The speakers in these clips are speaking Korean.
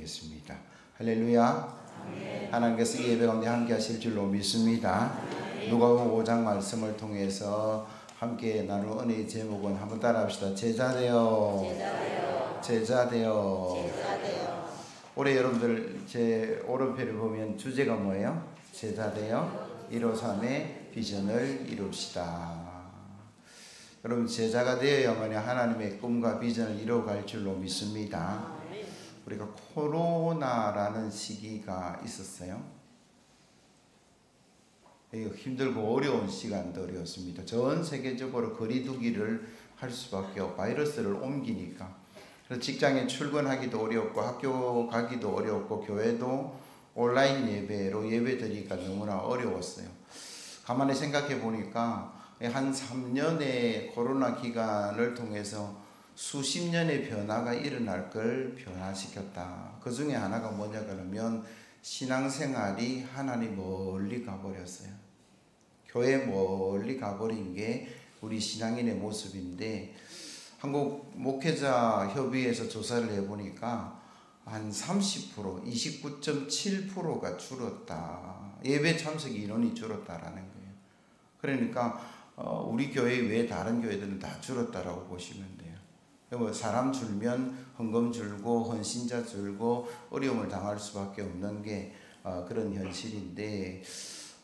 드리겠습니다. 할렐루야. 하나님께서 이 예배 가운데 함께 하실 줄로 믿습니다. 누가복음 5장 말씀을 통해서 함께 나눌 은혜의 제목은 한번 따라합시다. 제자되어. 올해 여러분들 제 오른편을 보면 주제가 뭐예요? 제자되어 153의 비전을 이룹시다. 여러분 제자가 되어야만 하나님의 꿈과 비전을 이루어갈 줄로 믿습니다. 우리가 코로나라는 시기가 있었어요. 힘들고 어려운 시간들이었습니다. 전 세계적으로 거리두기를 할 수밖에 없고 바이러스를 옮기니까. 그래서 직장에 출근하기도 어렵고 학교 가기도 어렵고 교회도 온라인 예배로 예배드리기가 너무나 어려웠어요. 가만히 생각해 보니까 한 3년의 코로나 기간을 통해서 수십 년의 변화가 일어날 걸 변화시켰다. 그 중에 하나가 뭐냐 그러면 신앙생활이 하나님 멀리 가버렸어요. 교회 멀리 가버린 게 우리 신앙인의 모습인데 한국 목회자 협의회에서 조사를 해보니까 한 30%, 29.7%가 줄었다. 예배 참석 인원이 줄었다라는 거예요. 그러니까 우리 교회 외에 다른 교회들은 다 줄었다라고 보시면 돼요. 사람 줄면 헌금 줄고 헌신자 줄고 어려움을 당할 수밖에 없는 게 그런 현실인데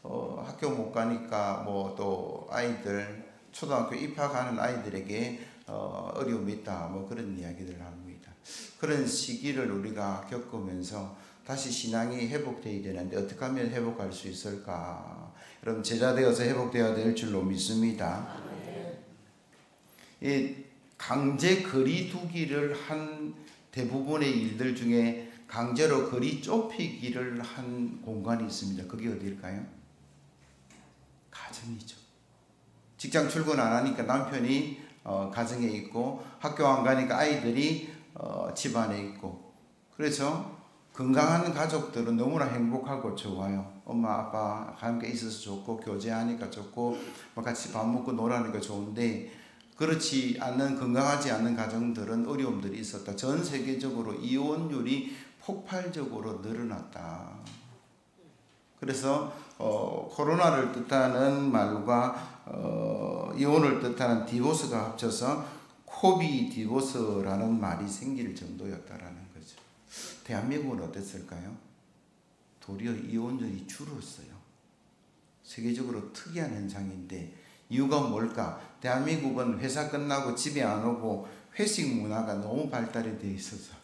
학교 못 가니까 뭐 또 아이들 초등학교 입학하는 아이들에게 어려움이 있다 뭐 그런 이야기들을 합니다. 그런 시기를 우리가 겪으면서 다시 신앙이 회복되어야 되는데 어떻게 하면 회복할 수 있을까? 여러분 제자 되어서 회복되어야 될 줄로 믿습니다. 이 강제 거리두기를 한 대부분의 일들 중에 강제로 거리 좁히기를 한 공간이 있습니다. 그게 어디일까요? 가정이죠. 직장 출근 안 하니까 남편이 가정에 있고 학교 안 가니까 아이들이 집안에 있고 그래서 건강한 가족들은 너무나 행복하고 좋아요. 엄마 아빠 함께 있어서 좋고 교제하니까 좋고 같이 밥 먹고 놀아니까 좋은데 그렇지 않는 건강하지 않는 가정들은 어려움들이 있었다. 전 세계적으로 이혼율이 폭발적으로 늘어났다. 그래서 코로나를 뜻하는 말과 이혼을 뜻하는 디보스가 합쳐서 코비 디보스라는 말이 생길 정도였다라는 거죠. 대한민국은 어땠을까요? 도리어 이혼율이 줄었어요. 세계적으로 특이한 현상인데 이유가 뭘까? 대한민국은 회사 끝나고 집에 안 오고 회식 문화가 너무 발달이 되어 있어서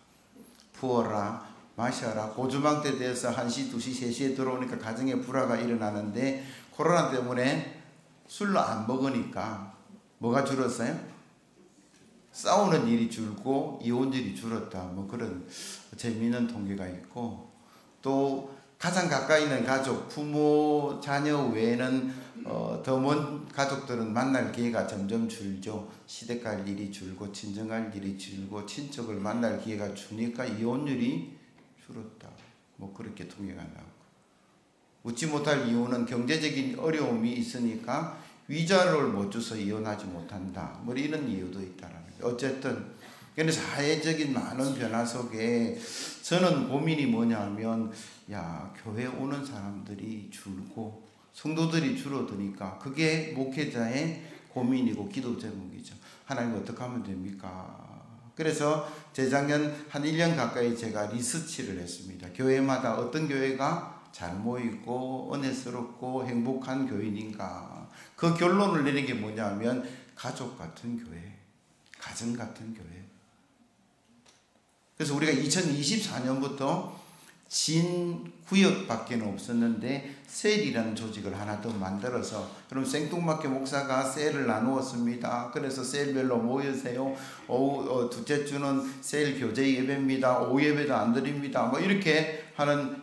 부어라 마셔라 고주망 때 돼서 1시, 2시, 3시에 들어오니까 가정에 불화가 일어나는데 코로나 때문에 술로 안 먹으니까 뭐가 줄었어요? 싸우는 일이 줄고 이혼율이 줄었다. 뭐 그런 재미있는 통계가 있고 또 가장 가까이 있는 가족, 부모, 자녀 외에는 더 먼 가족들은 만날 기회가 점점 줄죠. 시댁 갈 일이 줄고 친정 갈 일이 줄고 친척을 만날 기회가 주니까 이혼율이 줄었다. 뭐 그렇게 통계가 나오고 웃지 못할 이유는 경제적인 어려움이 있으니까 위자료를 못 줘서 이혼하지 못한다. 뭐 이런 이유도 있다라는 거예요. 어쨌든 근데 사회적인 많은 변화 속에 저는 고민이 뭐냐면 교회 오는 사람들이 줄고 성도들이 줄어드니까 그게 목회자의 고민이고 기도 제목이죠. 하나님 어떻게 하면 됩니까? 그래서 재작년 한 1년 가까이 제가 리서치를 했습니다. 교회마다 어떤 교회가 잘 모이고 은혜스럽고 행복한 교인인가. 그 결론을 내린 게 뭐냐면 가족 같은 교회, 가정 같은 교회. 그래서 우리가 2024년부터 진구역밖에 없었는데 셀이라는 조직을 하나 더 만들어서 그럼 생뚱맞게 목사가 셀을 나누었습니다. 그래서 셀별로 모여세요. 오후 둘째 주는 셀 교제 예배입니다. 오후 예배도 안 드립니다. 뭐 이렇게 하는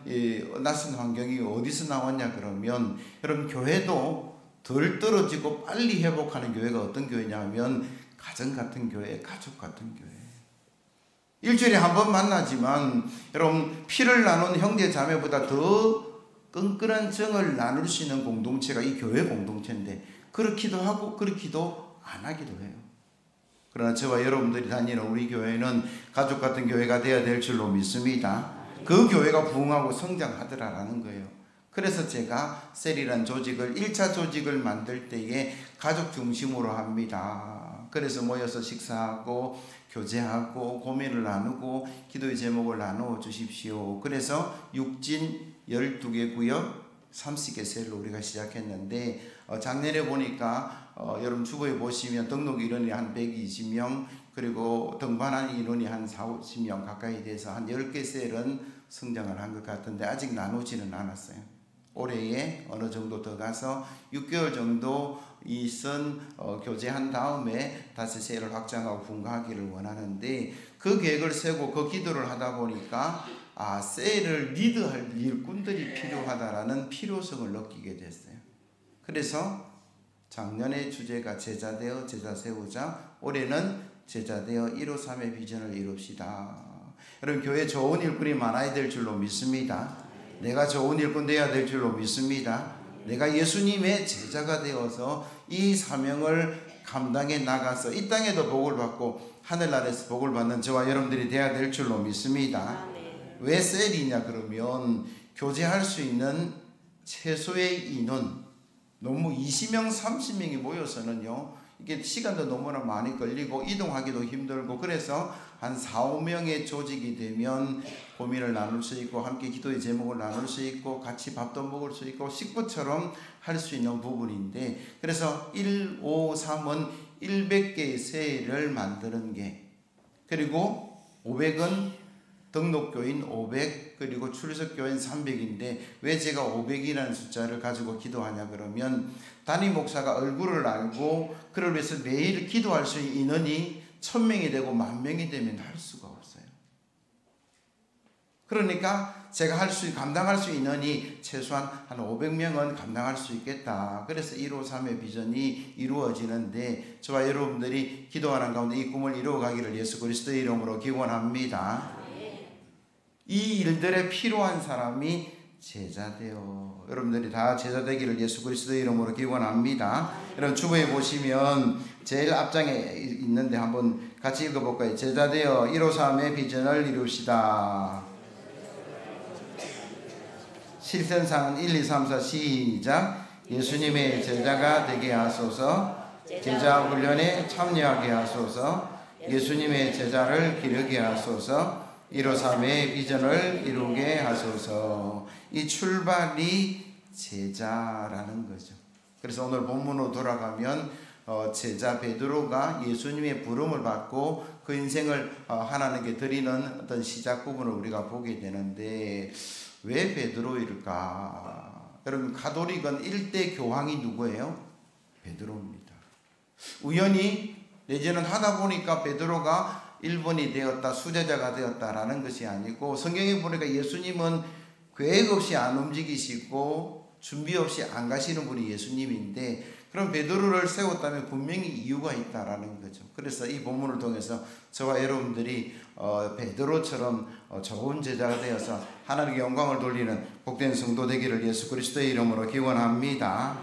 낯선 환경이 어디서 나왔냐 그러면 여러분 교회도 덜 떨어지고 빨리 회복하는 교회가 어떤 교회냐 하면 가정 같은 교회, 가족 같은 교회. 일주일에 한 번 만나지만 여러분 피를 나눈 형제 자매보다 더 끈끈한 정을 나눌 수 있는 공동체가 이 교회 공동체인데 그렇기도 하고 그렇기도 안 하기도 해요. 그러나 저와 여러분들이 다니는 우리 교회는 가족 같은 교회가 되어야 될 줄로 믿습니다. 그 교회가 부흥하고 성장하더라라는 거예요. 그래서 제가 셀이란 조직을 1차 조직을 만들 때에 가족 중심으로 합니다. 그래서 모여서 식사하고 교제하고 고민을 나누고 기도의 제목을 나누어 주십시오. 그래서 육진 12개 구역 30개 셀로 우리가 시작했는데 작년에 보니까 여러분 주보에 보시면 등록 인원이 한 120명 그리고 등반한 인원이 한 40명 가까이 돼서 한 10개 셀은 성장을 한 것 같은데 아직 나누지는 않았어요. 올해에 어느 정도 더 가서 6개월 정도 이선 교제한 다음에 다시 셀을 확장하고 분가하기를 원하는데 그 계획을 세우고 그 기도를 하다 보니까 셀을 리드할 일꾼들이 필요하다라는 필요성을 느끼게 됐어요. 그래서 작년의 주제가 제자 되어 제자 세우자, 올해는 제자 되어 153의 비전을 이룹시다. 여러분 교회 좋은 일꾼이 많아야 될 줄로 믿습니다. 내가 좋은 일꾼 되어야 될 줄로 믿습니다. 내가 예수님의 제자가 되어서 이 사명을 감당해 나가서 이 땅에도 복을 받고 하늘나라에서 복을 받는 저와 여러분들이 되어야 될 줄로 믿습니다. 왜 셀이냐 그러면 교제할 수 있는 최소의 인원 너무 20명 30명이 모여서는요 이게 시간도 너무나 많이 걸리고 이동하기도 힘들고 그래서 한 4, 5명의 조직이 되면 고민을 나눌 수 있고 함께 기도의 제목을 나눌 수 있고 같이 밥도 먹을 수 있고 식구처럼 할 수 있는 부분인데 그래서 1, 5, 3은 100개의 셀을 만드는 게 그리고 500은 등록교인 500 그리고 출석교인 300인데 왜 제가 500이라는 숫자를 가지고 기도하냐 그러면 담임 목사가 얼굴을 알고 그를 위해서 매일 기도할 수 있는 인원이 1000명이 되고 10,000명이 되면 할 수가 없어요. 그러니까 제가 감당할 수 있는 인원이 최소한 한 500명은 감당할 수 있겠다. 그래서 153의 비전이 이루어지는데 저와 여러분들이 기도하는 가운데 이 꿈을 이루어가기를 예수 그리스도의 이름으로 기원합니다. 이 일들에 필요한 사람이 제자되어 여러분들이 다 제자되기를 예수 그리스도의 이름으로 기원합니다. 여러분 주보에 보시면 제일 앞장에 있는데 한번 같이 읽어볼까요? 제자되어 153의 비전을 이룹시다. 실선상은 1, 2, 3, 4 시작. 예수님의 제자가 되게 하소서. 제자 훈련에 참여하게 하소서. 예수님의 제자를 기르게 하소서. 153의 비전을 이루게 하소서. 이 출발이 제자라는 거죠. 그래서 오늘 본문으로 돌아가면 제자 베드로가 예수님의 부름을 받고 그 인생을 하나님께 드리는 어떤 시작 부분을 우리가 보게 되는데 왜 베드로일까? 여러분 가톨릭은 1대 교황이 누구예요? 베드로입니다. 우연히 내지는 하다 보니까 베드로가 1번이 되었다, 수제자가 되었다라는 것이 아니고 성경에 보니까 예수님은 계획 없이 안 움직이시고 준비 없이 안 가시는 분이 예수님인데 그럼 베드로를 세웠다면 분명히 이유가 있다라는 거죠. 그래서 이 본문을 통해서 저와 여러분들이 베드로처럼 좋은 제자가 되어서 하나님께 영광을 돌리는 복된 성도 되기를 예수 그리스도의 이름으로 기원합니다.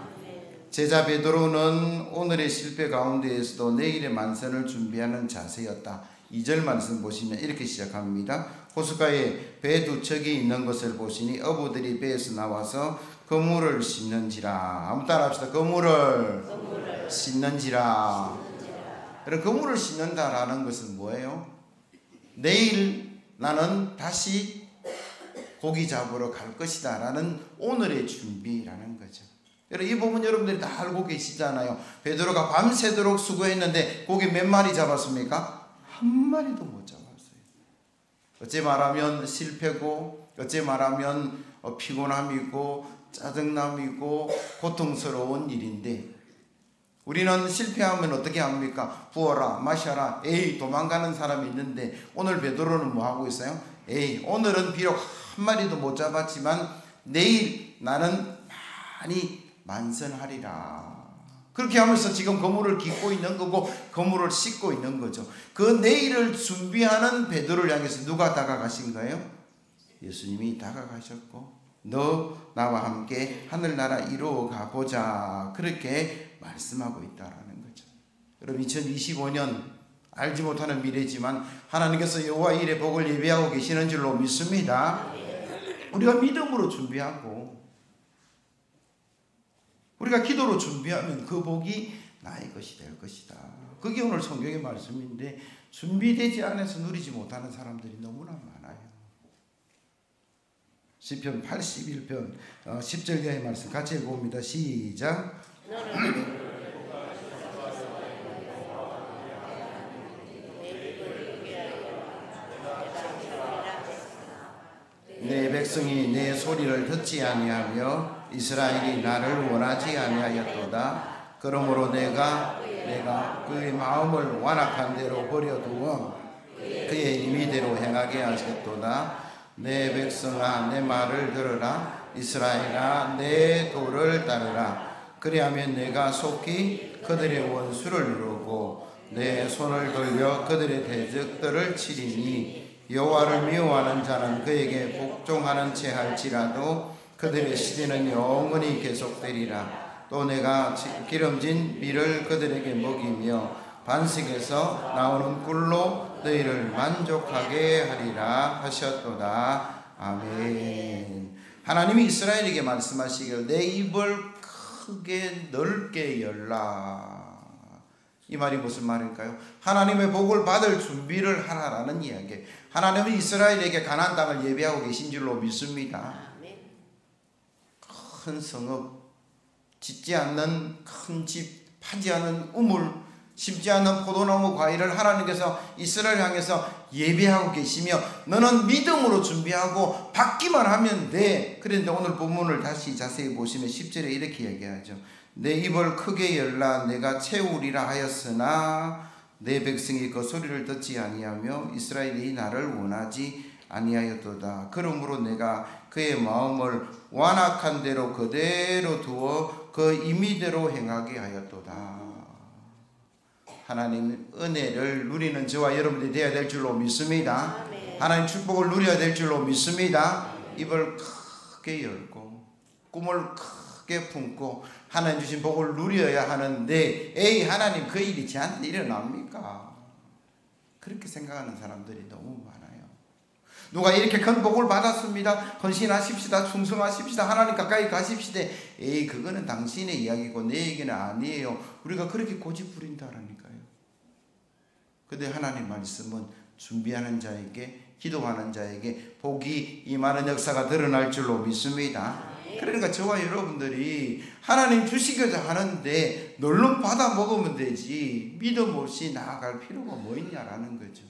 제자 베드로는 오늘의 실패 가운데에서도 내일의 만선을 준비하는 자세였다. 2절 말씀 보시면 이렇게 시작합니다. 호숫가에 배 두 척이 있는 것을 보시니 어부들이 배에서 나와서 그물을 씻는지라. 한번 따라 합시다. 그물을 씻는지라. 그럼 그물을 씻는다라는 것은 뭐예요? 내일 나는 다시 고기 잡으러 갈 것이다 라는 오늘의 준비라는 거죠. 이 부분 여러분들이 다 알고 계시잖아요. 베드로가 밤새도록 수고했는데 고기 몇 마리 잡았습니까? 한 마리도 못 잡았어요. 어찌 말하면 실패고 어찌 말하면 피곤함이고 짜증남이고 고통스러운 일인데 우리는 실패하면 어떻게 합니까? 부어라 마셔라 에이 도망가는 사람이 있는데 오늘 베드로는 뭐 하고 있어요? 에이 오늘은 비록 한 마리도 못 잡았지만 내일 나는 많이 만선하리라. 그렇게 하면서 지금 그물을 깃고 있는 거고 그물을 씻고 있는 거죠. 그 내일을 준비하는 베드로를 향해서 누가 다가가신 거예요? 예수님이 다가가셨고 너 나와 함께 하늘나라 이루어 가보자 그렇게 말씀하고 있다라는 거죠. 여러분 2025년 알지 못하는 미래지만 하나님께서 여호와 일의 복을 예비하고 계시는 줄로 믿습니다. 우리가 믿음으로 준비하고 우리가 기도로 준비하면 그 복이 나의 것이 될 것이다. 그게 오늘 성경의 말씀인데 준비되지 않아서 누리지 못하는 사람들이 너무나 많아요. 시편 81편 10절 이하의 말씀 같이 읽어봅니다. 시작. 내 백성이 내 소리를 듣지 아니하며 이스라엘이 나를 원하지 아니하였도다. 그러므로 내가 그의 마음을 완악한 대로 버려두어 그의 임의대로 행하게 하셨도다. 내 백성아 내 말을 들으라. 이스라엘아 내 도를 따르라. 그리하면 내가 속히 그들의 원수를 이루고 내 손을 돌려 그들의 대적들을 치리니 여호와를 미워하는 자는 그에게 복종하는 채 할지라도 그들의 시대는 영원히 계속되리라. 또 내가 기름진 밀을 그들에게 먹이며 반석에서 나오는 꿀로 너희를 만족하게 하리라 하셨도다. 아멘. 하나님이 이스라엘에게 말씀하시기를 내 입을 크게 넓게 열라. 이 말이 무슨 말일까요? 하나님의 복을 받을 준비를 하라라는 이야기. 하나님은 이스라엘에게 가나안 땅을 예비하고 계신 줄로 믿습니다. 큰 성읍, 짓지 않는 큰 집, 파지 않는 우물, 심지 않는 포도나무 과일을 하나님께서 이스라엘 향해서 예비하고 계시며 너는 믿음으로 준비하고 받기만 하면 돼. 그런데 오늘 본문을 다시 자세히 보시면 10절에 이렇게 얘기하죠. 내 입을 크게 열라. 내가 채우리라 하였으나 내 백성이 그 소리를 듣지 아니하며 이스라엘이 나를 원하지 아니하였도다. 그러므로 내가 그의 마음을 완악한 대로 그대로 두어 그 임의대로 행하게 하였도다. 하나님 은혜를 누리는 저와 여러분들이 되어야 될 줄로 믿습니다. 하나님 축복을 누려야 될 줄로 믿습니다. 입을 크게 열고 꿈을 크게 품고 하나님 주신 복을 누려야 하는데 에이 하나님 그 일이 저한테 일어납니까? 그렇게 생각하는 사람들이 너무 많아요. 누가 이렇게 큰 복을 받았습니다. 헌신하십시다. 충성하십시다. 하나님 가까이 가십시다. 에이 그거는 당신의 이야기고 내 얘기는 아니에요. 우리가 그렇게 고집부린다라니까요. 근데 하나님 말씀은 준비하는 자에게 기도하는 자에게 복이 임하는 역사가 드러날 줄로 믿습니다. 그러니까 저와 여러분들이 하나님 주시고자 하는데 놀러 받아 먹으면 되지 믿음 없이 나아갈 필요가 뭐 있냐라는 거죠.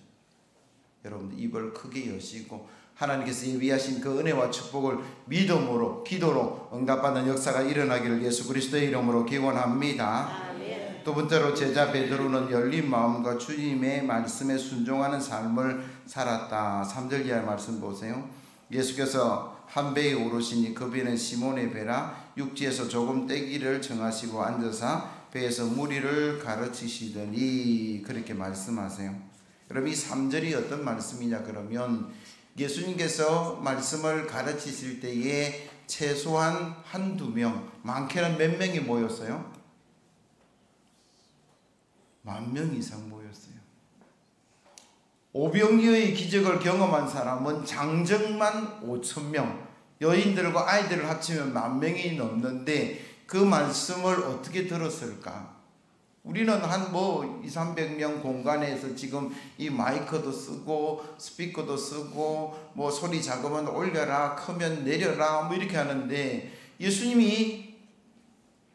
여러분들 입을 크게 여시고 하나님께서 예비하신 그 은혜와 축복을 믿음으로 기도로 응답받는 역사가 일어나기를 예수 그리스도의 이름으로 기원합니다. 두 번째로 제자 베드로는 열린 마음과 주님의 말씀에 순종하는 삶을 살았다. 3절 이하의 말씀 보세요. 예수께서 한 배에 오르시니 그 배는 시몬의 배라. 육지에서 조금 떼기를 정하시고 앉아서 배에서 무리를 가르치시더니 그렇게 말씀하세요. 그럼 이 3절이 어떤 말씀이냐 그러면 예수님께서 말씀을 가르치실 때에 최소한 한두 명, 많게는 몇 명이 모였어요? 10,000명 이상 모였어요. 오병이어의 기적을 경험한 사람은 장정만 5,000명, 여인들과 아이들을 합치면 10,000명이 넘는데 그 말씀을 어떻게 들었을까? 우리는 한 200-300명 공간에서 지금 이 마이크도 쓰고 스피커도 쓰고 소리 작으면 올려라, 크면 내려라 이렇게 하는데 예수님이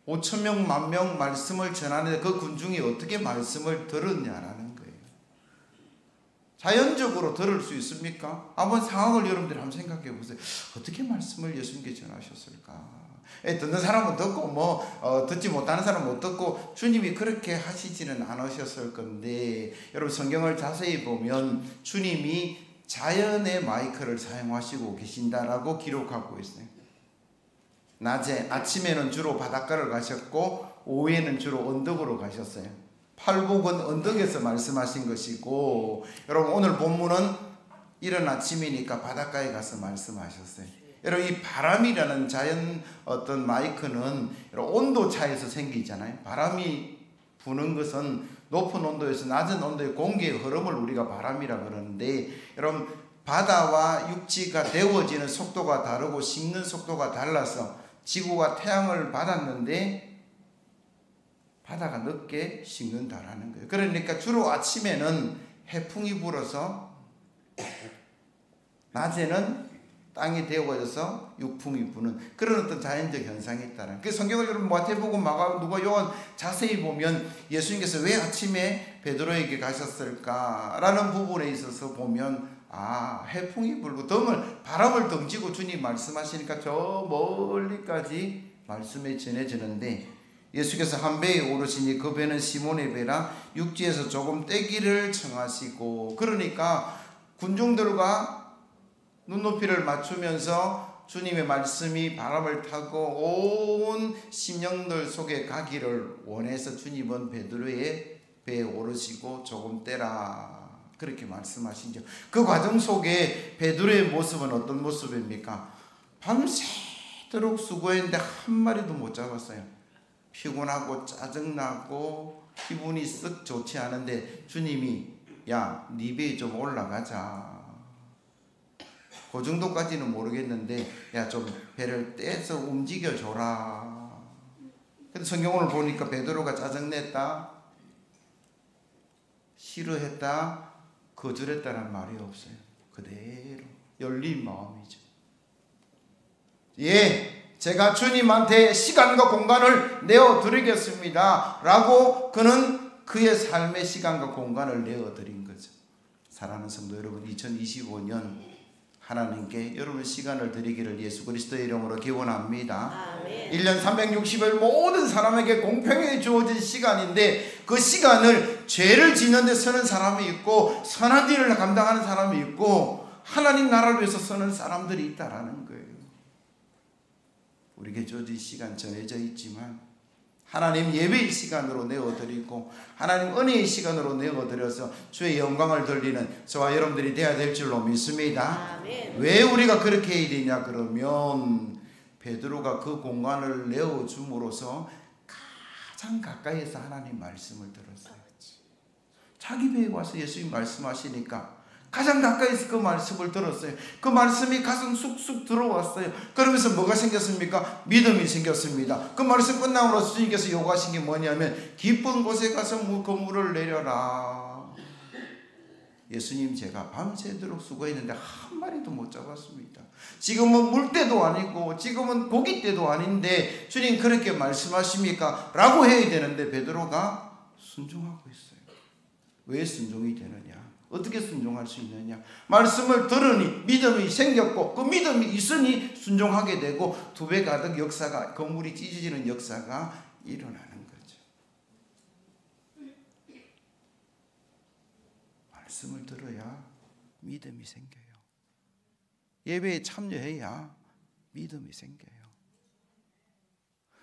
5,000명, 10,000명 말씀을 전하는데 그 군중이 어떻게 말씀을 들었냐라는 거예요. 자연적으로 들을 수 있습니까? 한번 상황을 여러분들이 한번 생각해 보세요. 어떻게 말씀을 예수님께 전하셨을까? 듣는 사람은 듣고 듣지 못하는 사람은 못 듣고 주님이 그렇게 하시지는 않으셨을 건데 여러분 성경을 자세히 보면 주님이 자연의 마이크를 사용하시고 계신다라고 기록하고 있어요. 낮에 아침에는 주로 바닷가를 가셨고 오후에는 주로 언덕으로 가셨어요. 팔복은 언덕에서 말씀하신 것이고 여러분 오늘 본문은 이른 아침이니까 바닷가에 가서 말씀하셨어요. 여러분 이 바람이라는 자연 어떤 마이크는 온도 차에서 생기잖아요. 바람이 부는 것은 높은 온도에서 낮은 온도의 공기의 흐름을 우리가 바람이라 그러는데, 여러분 바다와 육지가 데워지는 속도가 다르고 식는 속도가 달라서 지구가 태양을 받았는데 바다가 늦게 식는다라는 거예요. 그러니까 주로 아침에는 해풍이 불어서 낮에는 땅이 데워져서 육풍이 부는 그런 어떤 자연적 현상이 있다는. 그 성경을 여러분 마태복음, 마가복음, 누가 요한 자세히 보면 예수님께서 왜 아침에 베드로에게 가셨을까라는 부분에 있어서 보면 해풍이 불고 바람을 던지고 주님 말씀하시니까 저 멀리까지 말씀이 전해지는데, 예수께서 한 배에 오르시니 그 배는 시몬의 배라 육지에서 조금 떼기를 청하시고, 그러니까 군중들과 눈높이를 맞추면서 주님의 말씀이 바람을 타고 온 심령들 속에 가기를 원해서 주님은 베드로의 배에 오르시고 조금 떼라 그렇게 말씀하시죠. 그 과정 속에 베드로의 모습은 어떤 모습입니까? 밤새도록 수고했는데 한 마리도 못 잡았어요. 피곤하고 짜증나고 기분이 썩 좋지 않은데 주님이 야, 네 배에 좀 올라가자. 그 정도까지는 모르겠는데 야, 좀 배를 떼서 움직여줘라. 근데 성경을 보니까 베드로가 짜증냈다, 싫어했다, 거절했다는 말이 없어요. 그대로 열린 마음이죠. 예, 제가 주님한테 시간과 공간을 내어드리겠습니다 라고 그는 그의 삶의 시간과 공간을 내어드린 거죠. 사랑하는 성도 여러분, 2025년 하나님께 여러분 시간을 드리기를 예수 그리스도의 이름으로 기원합니다. 아멘. 1년 360일 모든 사람에게 공평하게 주어진 시간인데, 그 시간을 죄를 짓는 데 쓰는 사람이 있고 선한 일을 감당하는 사람이 있고 하나님 나라를 위해서 쓰는 사람들이 있다라는 거예요. 우리에게 주어진 시간 정해져 있지만 하나님 예배의 시간으로 내어드리고 하나님 은혜의 시간으로 내어드려서 주의 영광을 돌리는 저와 여러분들이 되어야 될 줄로 믿습니다. 아멘. 왜 우리가 그렇게 해야 되냐 그러면 베드로가 그 공간을 내어줌으로써 가장 가까이에서 하나님 말씀을 들었어요. 자기 배에 와서 예수님 말씀하시니까 가장 가까이서 그 말씀을 들었어요. 그 말씀이 가슴 쑥쑥 들어왔어요. 그러면서 뭐가 생겼습니까? 믿음이 생겼습니다. 그 말씀 끝나고 주님께서 요구하신 게 뭐냐면 깊은 곳에 가서 그물을 내려라. 예수님, 제가 밤새도록 수고했는데 한 마리도 못 잡았습니다. 지금은 물때도 아니고 지금은 고기 때도 아닌데 주님 그렇게 말씀하십니까? 라고 해야 되는데 베드로가 순종하고 있어요. 왜 순종이 되느냐? 어떻게 순종할 수 있느냐? 말씀을 들으니 믿음이 생겼고 그 믿음이 있으니 순종하게 되고 두 배 가득 역사가, 건물이 찢어지는 역사가 일어나는 거죠. 말씀을 들어야 믿음이 생겨요. 예배에 참여해야 믿음이 생겨요.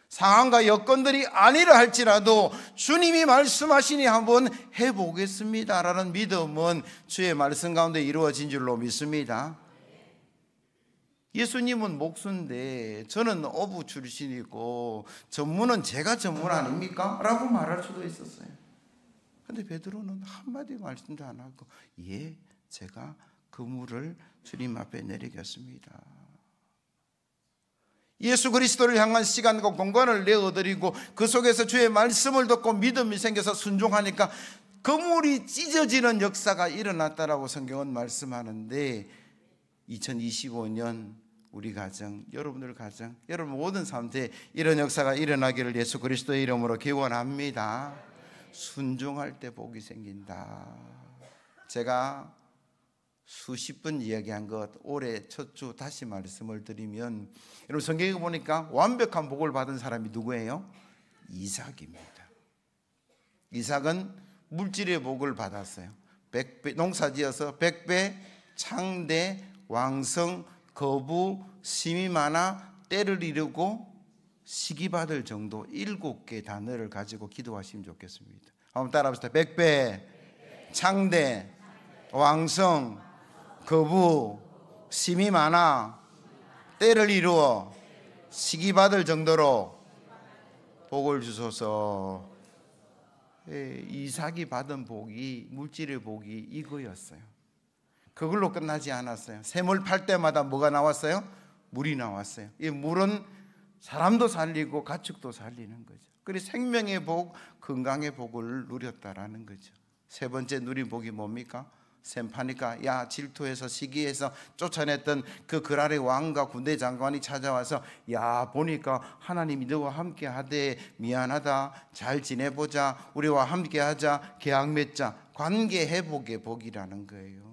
상황과 여건들이 아니라 할지라도 주님이 말씀하시니 한번 해보겠습니다 라는 믿음은 주의 말씀 가운데 이루어진 줄로 믿습니다. 예수님은 목수인데 저는 어부 출신이고 전문은 제가 전문 아닙니까? 라고 말할 수도 있었어요. 근데 베드로는 한마디 말씀도 안 하고 예, 제가 그물을 주님 앞에 내리겠습니다. 예수 그리스도를 향한 시간과 공간을 내어드리고 그 속에서 주의 말씀을 듣고 믿음이 생겨서 순종하니까 그물이 찢어지는 역사가 일어났다라고 성경은 말씀하는데 2025년 우리 가정, 여러분들 가정, 여러분 모든 삶에 이런 역사가 일어나기를 예수 그리스도의 이름으로 기원합니다. 순종할 때 복이 생긴다. 제가 수십 번 이야기한 것 올해 첫 주 다시 말씀을 드리면 여러분 성경에 보니까 완벽한 복을 받은 사람이 누구예요? 이삭입니다. 이삭은 물질의 복을 받았어요. 100배, 농사지어서 100배, 창대, 왕성, 거부, 심이 많아, 때를 이루고 시기 받을 정도 7개 단어를 가지고 기도하시면 좋겠습니다. 한번 따라합시다. 100배, 창대, 왕성, 거부, 심이 많아, 때를 이루어 시기 받을 정도로 복을 주소서. 이삭이 받은 복이, 물질의 복이 이거였어요. 그걸로 끝나지 않았어요. 샘을 팔 때마다 뭐가 나왔어요? 물이 나왔어요. 이 물은 사람도 살리고 가축도 살리는 거죠. 그래서 생명의 복, 건강의 복을 누렸다라는 거죠. 세 번째 누린 복이 뭡니까? 샘 파니까 야 질투해서 시기해서 쫓아냈던 그 그랄의 왕과 군대 장관이 찾아와서 야 보니까 하나님이 너와 함께 하되 미안하다, 잘 지내보자, 우리와 함께 하자, 계약 맺자. 관계 회복의 복이라는 거예요.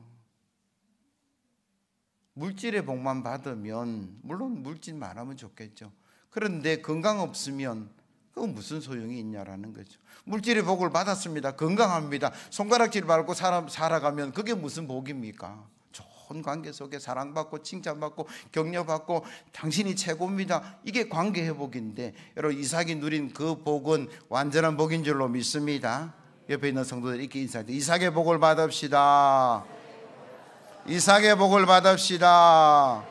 물질의 복만 받으면 물론 물질 많으면 좋겠죠. 그런데 건강 없으면 그건 무슨 소용이 있냐라는 거죠. 물질의 복을 받았습니다. 건강합니다. 손가락질 밟고 살아가면 그게 무슨 복입니까? 좋은 관계 속에 사랑받고 칭찬받고 격려받고 당신이 최고입니다. 이게 관계 회복인데, 여러분 이삭이 누린 그 복은 완전한 복인 줄로 믿습니다. 옆에 있는 성도들 이렇게 인사해요. 이삭의 복을 받읍시다. 이삭의 복을 받읍시다.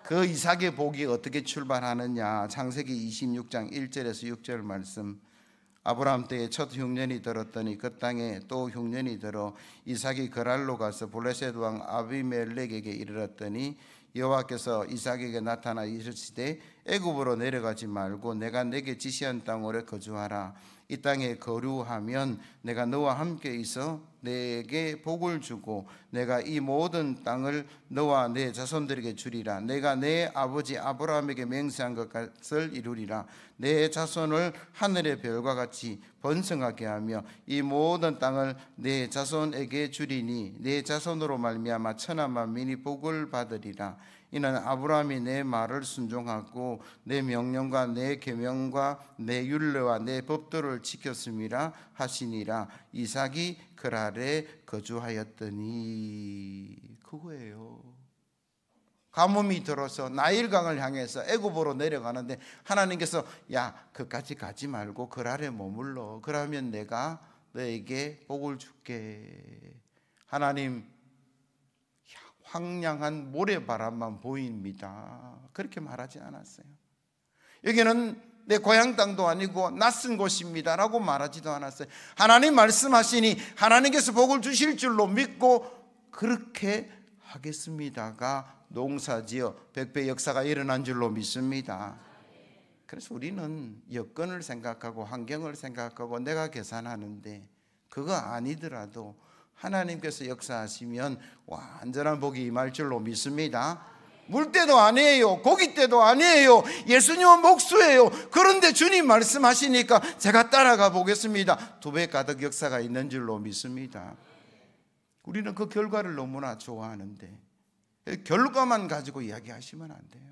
그 이삭의 복이 어떻게 출발하느냐? 창세기 26장 1절에서 6절 말씀. 아브라함 때에 첫 흉년이 들었더니 그 땅에 또 흉년이 들어 이삭이 그랄로 가서 블레셋 왕 아비멜렉에게 이르렀더니 여호와께서 이삭에게 나타나 이르시되 애굽으로 내려가지 말고 내가 내게 지시한 땅으로 거주하라. 이 땅에 거류하면 내가 너와 함께 있어 내게 복을 주고 내가 이 모든 땅을 너와 내 자손들에게 주리라. 내가 내 아버지 아브라함에게 맹세한 것을 이루리라. 내 자손을 하늘의 별과 같이 번성하게 하며 이 모든 땅을 내 자손에게 주리니 내 자손으로 말미암아 천하 만민이 복을 받으리라. 이는 아브라함이 내 말을 순종하고 내 명령과 내 계명과 내 율례와 내 법도를 지켰음이라 하시니라. 이삭이 그랄에 거주하였더니. 그거예요. 가뭄이 들어서 나일강을 향해서 애굽으로 내려가는데 하나님께서 야 그까지 가지 말고 그랄에 머물러. 그러면 내가 너에게 복을 줄게. 하나님 황량한 모래바람만 보입니다. 그렇게 말하지 않았어요. 여기는 내 고향 땅도 아니고 낯선 곳입니다 라고 말하지도 않았어요. 하나님 말씀하시니 하나님께서 복을 주실 줄로 믿고 그렇게 하겠습니다가 농사지어 백배 역사가 일어난 줄로 믿습니다. 그래서 우리는 여건을 생각하고 환경을 생각하고 내가 계산하는데 그거 아니더라도 하나님께서 역사하시면 완전한 복이 임할 줄로 믿습니다. 물때도 아니에요. 고기 때도 아니에요. 예수님은 목수예요. 그런데 주님 말씀하시니까 제가 따라가 보겠습니다. 2배 가득 역사가 있는 줄로 믿습니다. 우리는 그 결과를 너무나 좋아하는데 결과만 가지고 이야기하시면 안 돼요.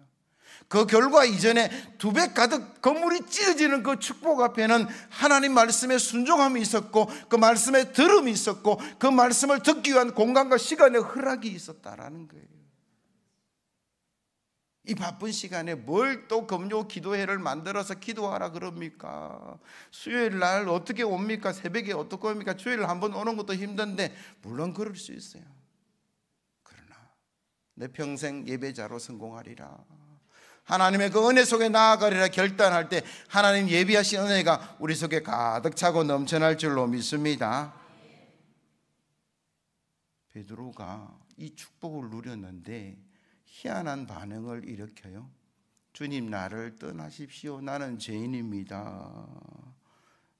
그 결과 이전에 2배 가득 건물이 찢어지는 그 축복 앞에는 하나님 말씀에 순종함이 있었고 그 말씀에 들음이 있었고 그 말씀을 듣기 위한 공간과 시간의 허락이 있었다라는 거예요. 이 바쁜 시간에 뭘 또 금요 기도회를 만들어서 기도하라 그럽니까? 수요일 날 어떻게 옵니까? 새벽에 어떻게 옵니까? 주일 한번 오는 것도 힘든데 물론 그럴 수 있어요. 그러나 내 평생 예배자로 성공하리라. 하나님의 그 은혜 속에 나아가리라 결단할 때 하나님 예비하신 은혜가 우리 속에 가득 차고 넘쳐날 줄로 믿습니다. 베드로가 이 축복을 누렸는데 희한한 반응을 일으켜요. 주님 나를 떠나십시오. 나는 죄인입니다.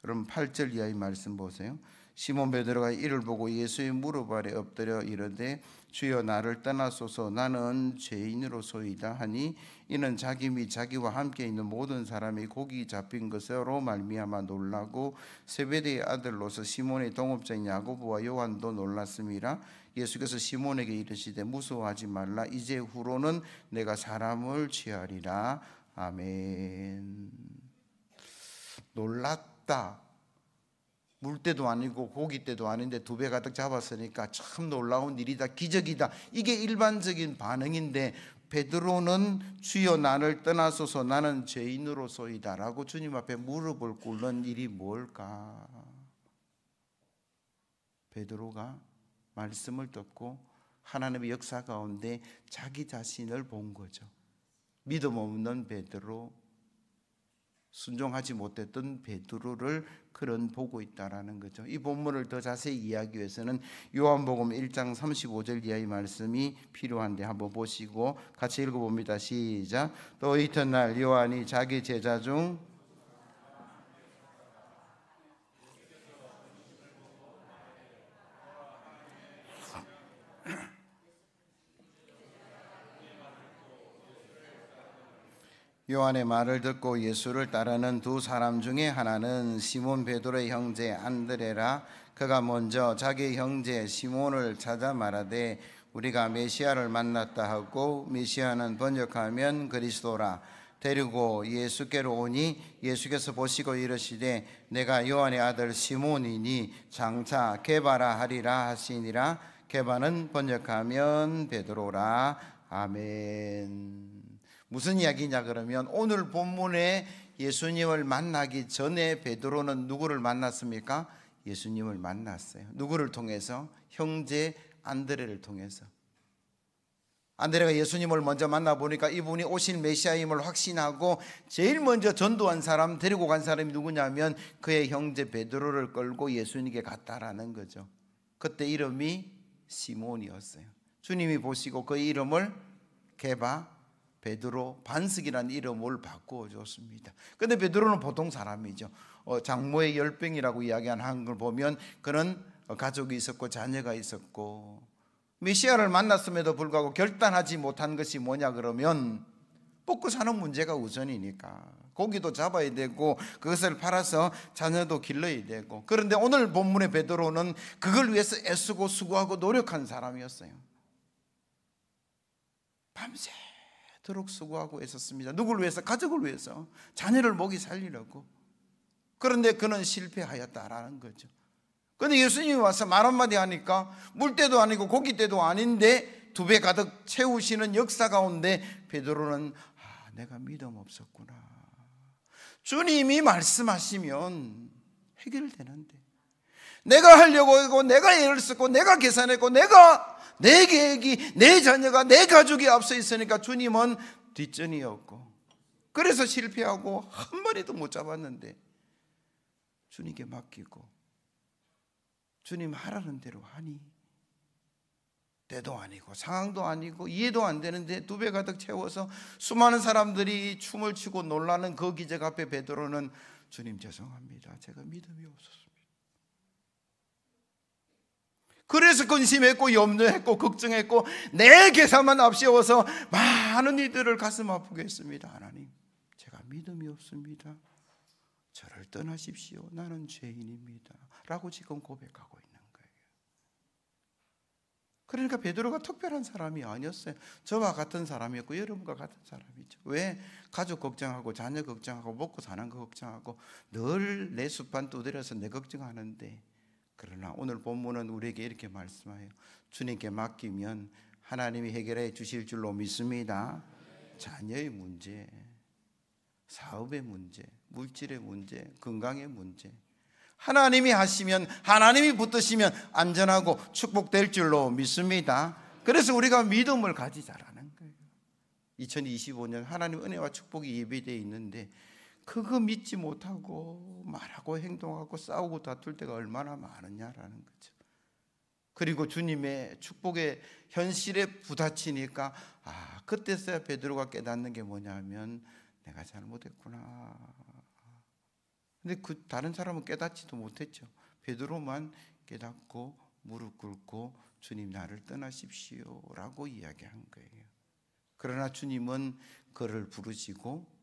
그럼 8절 이하의 말씀 보세요. 시몬 베드로가 이를 보고 예수의 무릎 아래 엎드려 이르되 주여 나를 떠나소서 나는 죄인으로소이다 하니 이는 자기 및 자기와 함께 있는 모든 사람이 고기 잡힌 것으로 말미암아 놀라고 세베대의 아들로서 시몬의 동업자인 야고보와 요한도 놀랐음이라. 예수께서 시몬에게 이르시되 무서워하지 말라. 이제 후로는 내가 사람을 취하리라. 아멘. 놀랐다. 물때도 아니고 고기때도 아닌데 2배 가득 잡았으니까 참 놀라운 일이다, 기적이다. 이게 일반적인 반응인데 베드로는 주여 나를 떠나소서 나는 죄인으로소이다 라고 주님 앞에 무릎을 꿇는 일이 뭘까? 베드로가 말씀을 듣고 하나님의 역사 가운데 자기 자신을 본 거죠. 믿음 없는 베드로, 순종하지 못했던 베드로를 그런 보고 있다라는 거죠. 이 본문을 더 자세히 이해하기 위해서는 요한복음 1장 35절 이하의 말씀이 필요한데 한번 보시고 같이 읽어봅니다. 시작. 또 이튿날 요한이 자기 제자 중 요한의 말을 듣고 예수를 따르는 두 사람 중에 하나는 시몬 베드로의 형제 안드레라. 그가 먼저 자기 형제 시몬을 찾아 말하되 우리가 메시아를 만났다 하고, 메시아는 번역하면 그리스도라. 데리고 예수께로 오니 예수께서 보시고 이르시되 내가 요한의 아들 시몬이니 장차 게바라 하리라 하시니라. 게바는 번역하면 베드로라. 아멘. 무슨 이야기냐 그러면 오늘 본문에 예수님을 만나기 전에 베드로는 누구를 만났습니까? 예수님을 만났어요. 누구를 통해서? 형제 안드레를 통해서. 안드레가 예수님을 먼저 만나보니까 이분이 오실 메시아임을 확신하고 제일 먼저 전도한 사람, 데리고 간 사람이 누구냐면 그의 형제 베드로를 끌고 예수님께 갔다라는 거죠. 그때 이름이 시몬이었어요. 주님이 보시고 그 이름을 게바, 베드로, 반석이라는 이름을 바꾸어 줬습니다. 그런데 베드로는 보통 사람이죠. 장모의 열병이라고 이야기하는 걸 보면 그는 가족이 있었고 자녀가 있었고, 메시아를 만났음에도 불구하고 결단하지 못한 것이 뭐냐 그러면 먹고 사는 문제가 우선이니까 고기도 잡아야 되고 그것을 팔아서 자녀도 길러야 되고. 그런데 오늘 본문의 베드로는 그걸 위해서 애쓰고 수고하고 노력한 사람이었어요. 밤새도록 수고하고 애썼습니다. 누구를 위해서? 가족을 위해서, 자녀를 먹이 살리려고. 그런데 그는 실패하였다라는 거죠. 그런데 예수님이 와서 말 한마디 하니까 물때도 아니고 고기때도 아닌데 2배 가득 채우시는 역사 가운데 베드로는 내가 믿음 없었구나. 주님이 말씀하시면 해결되는데 내가 하려고 하고 내가 애를 썼고 내가 계산했고 내 계획이, 내 자녀가, 내 가족이 앞서 있으니까 주님은 뒷전이었고, 그래서 실패하고 한 마리도 못 잡았는데 주님께 맡기고 주님 하라는 대로 하니 때도 아니고 상황도 아니고 이해도 안 되는데 2배 가득 채워서 수많은 사람들이 춤을 추고 놀라는 그 기적 앞에 베드로는 주님 죄송합니다. 제가 믿음이 없었습니다. 그래서 근심했고 염려했고 걱정했고 내 계산만 앞세워서 많은 이들을 가슴 아프게 했습니다. 하나님, 제가 믿음이 없습니다. 저를 떠나십시오. 나는 죄인입니다. 라고 지금 고백하고 있는 거예요. 그러니까 베드로가 특별한 사람이 아니었어요. 저와 같은 사람이었고 여러분과 같은 사람이죠. 왜? 가족 걱정하고 자녀 걱정하고 먹고 사는 거 걱정하고 늘 내 숫판 두드려서 내 걱정하는데, 그러나 오늘 본문은 우리에게 이렇게 말씀해요. 주님께 맡기면 하나님이 해결해 주실 줄로 믿습니다. 자녀의 문제, 사업의 문제, 물질의 문제, 건강의 문제, 하나님이 하시면, 하나님이 붙드시면 안전하고 축복될 줄로 믿습니다. 그래서 우리가 믿음을 가지자라는 거예요. 2025년 하나님 은혜와 축복이 예비되어 있는데 그거 믿지 못하고 말하고 행동하고 싸우고 다툴 때가 얼마나 많으냐라는 거죠. 그리고 주님의 축복의 현실에 부딪히니까 그때서야 베드로가 깨닫는 게 뭐냐면 내가 잘못했구나. 근데 그 다른 사람은 깨닫지도 못했죠. 베드로만 깨닫고 무릎 꿇고 주님 나를 떠나십시오 라고 이야기한 거예요. 그러나 주님은 그를 부르시고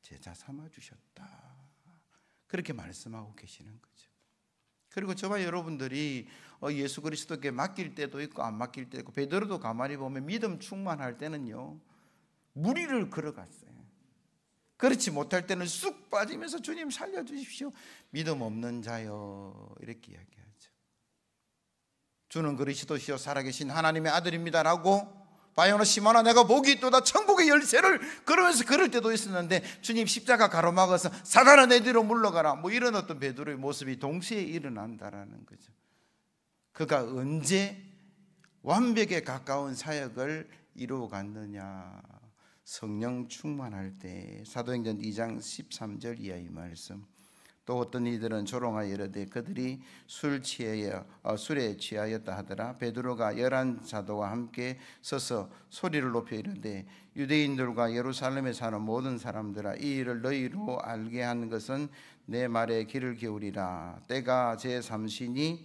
제자 삼아 주셨다. 그렇게 말씀하고 계시는 거죠. 그리고 저와 여러분들이 예수 그리스도께 맡길 때도 있고 안 맡길 때도 있고, 베드로도 가만히 보면 믿음 충만할 때는요 무리를 걸어갔어요. 그렇지 못할 때는 쑥 빠지면서 주님 살려주십시오, 믿음 없는 자여, 이렇게 이야기하죠. 주는 그리스도시요 살아계신 하나님의 아들입니다라고, 바요나 시모나 내가 복이 있도다, 천국의 열쇠를, 그러면서 그럴 때도 있었는데 주님 십자가 가로막아서 사단아 내 뒤로 물러가라, 뭐 이런 어떤 베드로의 모습이 동시에 일어난다라는 거죠. 그가 언제 완벽에 가까운 사역을 이루어갔느냐, 성령 충만할 때. 사도행전 2장 13절 이하의 말씀. 또 어떤 이들은 조롱하여 이르되 그들이 술에 취하였다 하더라. 베드로가 11 사도와 함께 서서 소리를 높여 이르되 유대인들과 예루살렘에 사는 모든 사람들아, 이 일을 너희로 알게 한 것은 내 말에 귀를 기울이라. 때가 제3시니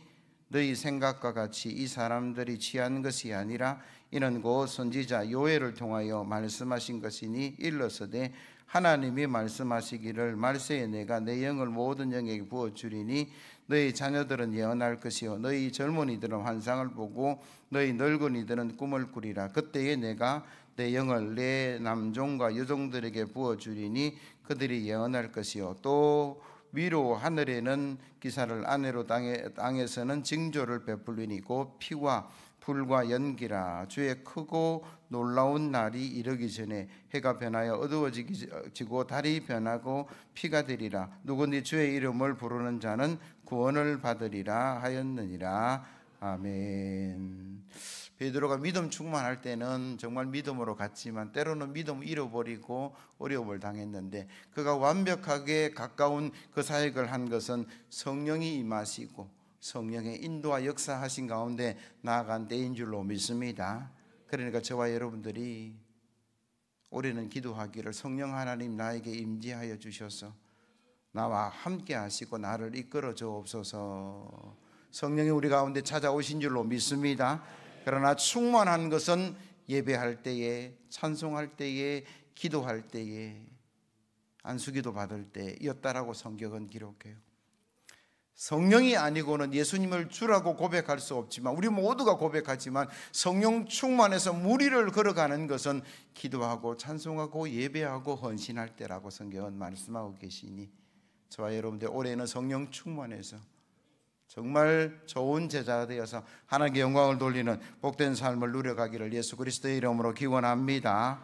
너희 생각과 같이 이 사람들이 취한 것이 아니라 이는 곧 선지자 요엘을 통하여 말씀하신 것이니 일러서되 하나님이 말씀하시기를 말세에 내가 내 영을 모든 영에게 부어주리니 너희 자녀들은 예언할 것이요 너희 젊은이들은 환상을 보고 너희 늙은이들은 꿈을 꾸리라. 그때에 내가 내 영을 내 남종과 여종들에게 부어주리니 그들이 예언할 것이요 또 위로 하늘에는 기사를, 아래로 땅에서는 징조를 베풀리니 곧 피와 불과 연기라. 주의 크고 놀라운 날이 이르기 전에 해가 변하여 어두워지고 달이 변하고 피가 되리라. 누구든지 주의 이름을 부르는 자는 구원을 받으리라 하였느니라. 아멘. 베드로가 믿음 충만할 때는 정말 믿음으로 갔지만 때로는 믿음을 잃어버리고 어려움을 당했는데, 그가 완벽하게 가까운 그 사역을 한 것은 성령이 임하시고 성령의 인도와 역사하신 가운데 나아간 때인 줄로 믿습니다. 그러니까 저와 여러분들이 올해는 기도하기를, 성령 하나님 나에게 임재하여 주셔서 나와 함께 하시고 나를 이끌어 주옵소서. 성령이 우리 가운데 찾아오신 줄로 믿습니다. 그러나 충만한 것은 예배할 때에, 찬송할 때에, 기도할 때에, 안수기도 받을 때였다라고 성경은 기록해요. 성령이 아니고는 예수님을 주라고 고백할 수 없지만, 우리 모두가 고백하지만 성령 충만해서 무리를 걸어가는 것은 기도하고 찬송하고 예배하고 헌신할 때라고 성경은 말씀하고 계시니, 저와 여러분들 올해는 성령 충만해서 정말 좋은 제자가 되어서 하나님께 영광을 돌리는 복된 삶을 누려가기를 예수 그리스도의 이름으로 기원합니다.